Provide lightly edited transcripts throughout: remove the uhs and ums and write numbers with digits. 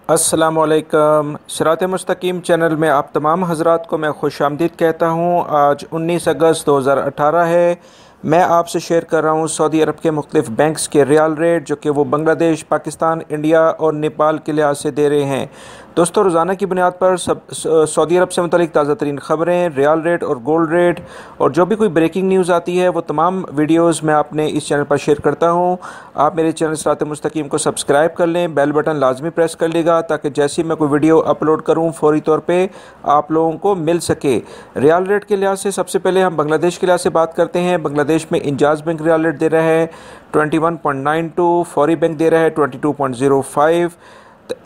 अस्सलामुअलैकुम। सिरात मुस्तकीम चैनल में आप तमाम हज़रात को मैं खुशामदीद कहता हूँ। आज 19 अगस्त 2018 है। मैं आपसे शेयर कर रहा हूँ सऊदी अरब के मुख्तलिफ़ बैंक्स के रियाल रेट जो कि वो बांग्लादेश, पाकिस्तान, इंडिया और नेपाल के लिहाज से दे रहे हैं। दोस्तों, रोज़ाना की बुनियाद पर सऊदी अरब से मुतल्लिक़ ताज़ा तरीन ख़बरें, रियाल रेट और गोल्ड रेट और जो भी कोई ब्रेकिंग न्यूज़ आती है वो तमाम वीडियोज़ मैं अपने इस चैनल पर शेयर करता हूँ। आप मेरे चैनल सिरात मुस्तकीम को सब्सक्राइब कर लें, बेल बटन लाजमी प्रेस कर लेगा ताकि जैसे ही मैं कोई वीडियो अपलोड करूँ फ़ौरी तौर पे आप लोगों को मिल सके। रियाल रेट के लिहाज से सबसे पहले हम बांग्लादेश के लिहाज से बात करते हैं। बांग्लादेश में इंजाज़ बैंक रियाल रेट दे रहा है 21.92, फौरी बैंक दे रहा है 22.05,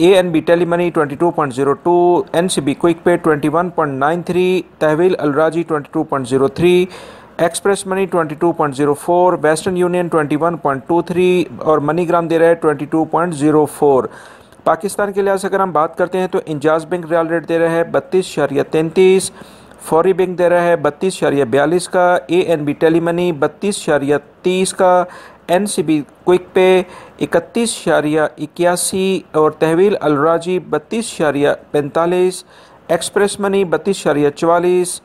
ANB tele money 22.02, NCB quick pay 21.93, तहवील अलराजी 22.03, एक्सप्रेस मनी 22.04, वेस्टर्न यूनियन 21.23 और मनीग्राम दे रहा है 22.04। पाकिस्तान के लिहाज से अगर हम बात करते हैं तो इंजाज़ बैंक रियाल रेट दे रहा है 32.33, फौरी बैंक दे रहा है 32.42 का, ANB टेली मनी 32.30 का, NCB क्विक पे 31.81 और तहवील अलराजी 32.45, एक्सप्रेस मनी 32.44,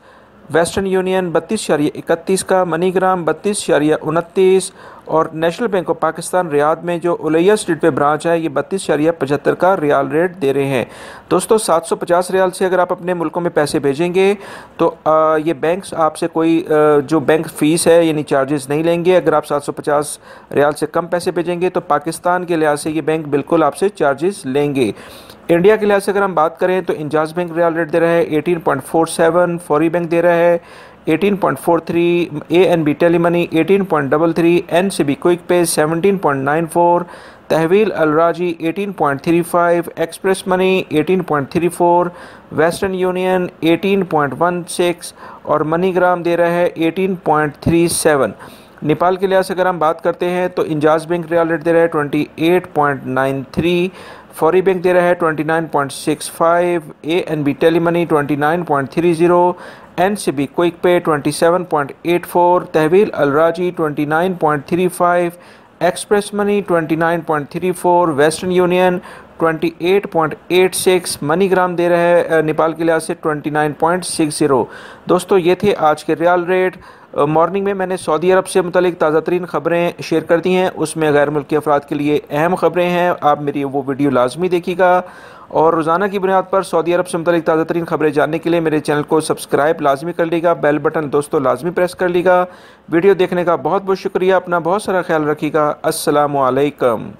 वेस्टर्न यूनियन 32.31 का, मनीग्राम 32.29 और National Bank of Pakistan Riyadh में जो उलैया स्ट्रीट पे ब्रांच है ये 32.75 का रियाल रेट दे रहे हैं। दोस्तों, 750 रियाल से अगर आप अपने मुल्कों में पैसे भेजेंगे तो ये बैंक्स आपसे कोई जो बैंक फ़ीस है यानी चार्जेस नहीं लेंगे। अगर आप 750 रियाल से कम पैसे भेजेंगे तो पाकिस्तान के लिहाज से ये बैंक बिल्कुल आपसे चार्जेस लेंगे। इंडिया के लिहाज से अगर हम बात करें तो इंजाज़ बैंक रियाल रेट दे रहा है 18.47, फौरी बैंक दे रहा है 18.43, ANB tele money 18.33, NCB quick pay 17.94, तहवील अलराजी 18.35, एक्सप्रेस मनी 18.34, वेस्टर्न यूनियन 18.16 और मनीग्राम दे रहा है 18.37। नेपाल के लिहाज से अगर हम बात करते हैं तो इंजाज़ बैंक रियाल रेट दे रहा है 28.93, फौरी बैंक दे रहा है 29.65, ANB tele money 29.30, NCB quick pay 27.84, तहवील अलराजी 29.35, express money 29.34, Western Union 28.86, MoneyGram दे रहा है नेपाल के लिहाज से 29.60। दोस्तों, ये थे आज के रियाल रेट। मॉर्निंग में मैंने सऊदी अरब से मुतालिक ताज़ा तरीन ख़बरें शेयर कर दी हैं, उसमें गैर मुल्की अफराद के लिए अहम ख़बरें हैं। आप मेरी वो वीडियो लाजमी देखिएगा और रोज़ाना की बुनियाद पर सऊदी अरब से मुतालिक ताज़ा तरीन ख़बरें जानने के लिए मेरे चैनल को सब्सक्राइब लाजमी कर लीजिएगा, बेल बटन दोस्तों लाजमी प्रेस कर लीजिएगा। वीडियो देखने का बहुत बहुत शुक्रिया। अपना बहुत सारा ख्याल रखिएगा। अस्सलामु अलैकुम।